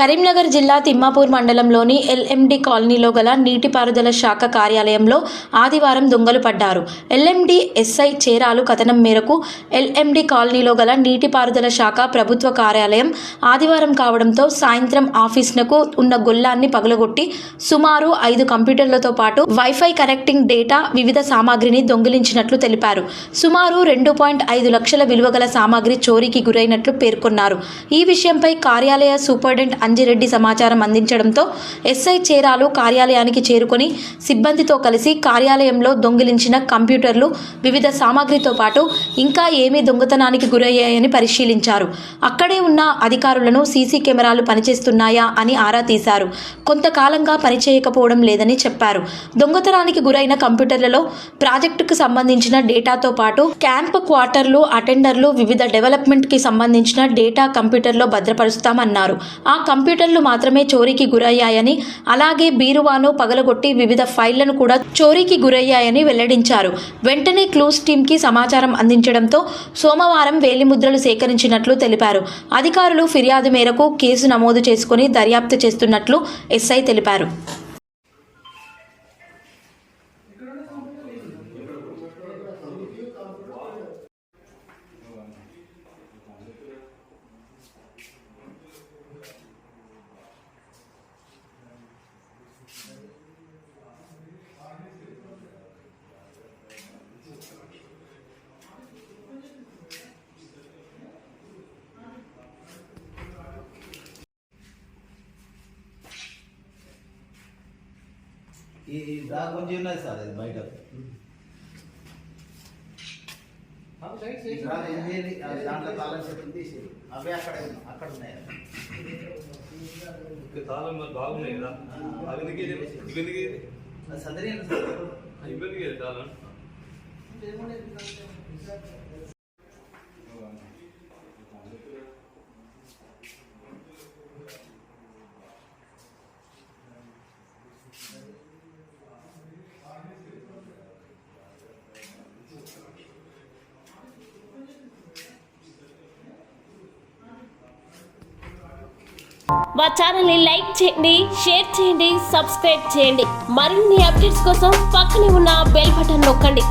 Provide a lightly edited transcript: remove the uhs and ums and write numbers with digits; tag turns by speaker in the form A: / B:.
A: కరీంనగర్ జిల్లా తిమ్మాపూర్ మండలంలోని ఎల్ఎండి కాలనీలో గల నీటిపారుదల శాఖ కార్యాలయంలో ఆదివారం దొంగలు పడ్డారు. ఎల్ఎండి ఎస్ఐ చేరాలు కథనం మేరకు ఎల్ఎండి కాలనీలో గల నీటిపారుదల శాఖ ప్రభుత్వ కార్యాలయం ఆదివారం కావడంతో సాయంత్రం ఆఫీసునకు ఉన్న గొల్లాన్ని పగలగొట్టి సుమారు 5 కంప్యూటర్లతో పాటు వైఫై కనెక్టింగ్ డేటా, వివిధ సామాగ్రిని దొంగిలించినట్లు తెలిపారు. సుమారు 2.5 లక్షల విలువ గల సామాగ్రి చోరీకి గురైనట్లు పేర్కొన్నారు. ఈ విషయంపై కార్యాలయ సూపరింటెండెంట్ అంజిరెడ్డి సమాచారం అందించడంతో ఎస్ఐ చేరాలు కార్యాలయానికి చేరుకొని సిబ్బందితో కలిసి కార్యాలయంలో దొంగిలించిన కంప్యూటర్లు, వివిధ సామాగ్రితో పాటు ఇంకా ఏమీ దొంగతనానికి గురయ్యాయని పరిశీలించారు. అక్కడే ఉన్న అధికారులను సీసీ కెమెరాలు పనిచేస్తున్నాయా అని ఆరా తీశారు. కొంతకాలంగా పనిచేయకపోవడం లేదని చెప్పారు. దొంగతనానికి గురైన కంప్యూటర్లలో ప్రాజెక్టుకు సంబంధించిన డేటాతో పాటు క్యాంప్ క్వార్టర్లు, అటెండర్లు, వివిధ డెవలప్మెంట్కి సంబంధించిన డేటా కంప్యూటర్లో భద్రపరుస్తామన్నారు. ఆ కంప్యూటర్లు మాత్రమే చోరీకి గురయ్యాయని, అలాగే బీరువాను పగలగొట్టి వివిధ ఫైళ్లను కూడా చోరీకి గురయ్యాయని వెల్లడించారు. వెంటనే క్లూస్ టీంకి సమాచారం అందించడంతో సోమవారం వేలిముద్రలు సేకరించినట్లు తెలిపారు. అధికారులు ఫిర్యాదు మేరకు కేసు నమోదు చేసుకుని దర్యాప్తు చేస్తున్నట్లు ఎస్ఐ తెలిపారు.
B: ఈ బ్యాగ్ కొంచెం ఉన్నది సార్, అది బయట దాంట్లో తాళం చెట్టు తీసి అవే అక్కడ ఉన్నాయి.
C: తాళం బాగున్నాయి కదా,
B: సదరి
C: ఇబ్బందికి తాళం
D: మా ఛానల్ని లైక్ చేయండి, షేర్ చేయండి, సబ్స్క్రైబ్ చేయండి. మరిన్ని అప్డేట్స్ కోసం పక్కనే ఉన్న బెల్ బటన్ నొక్కండి.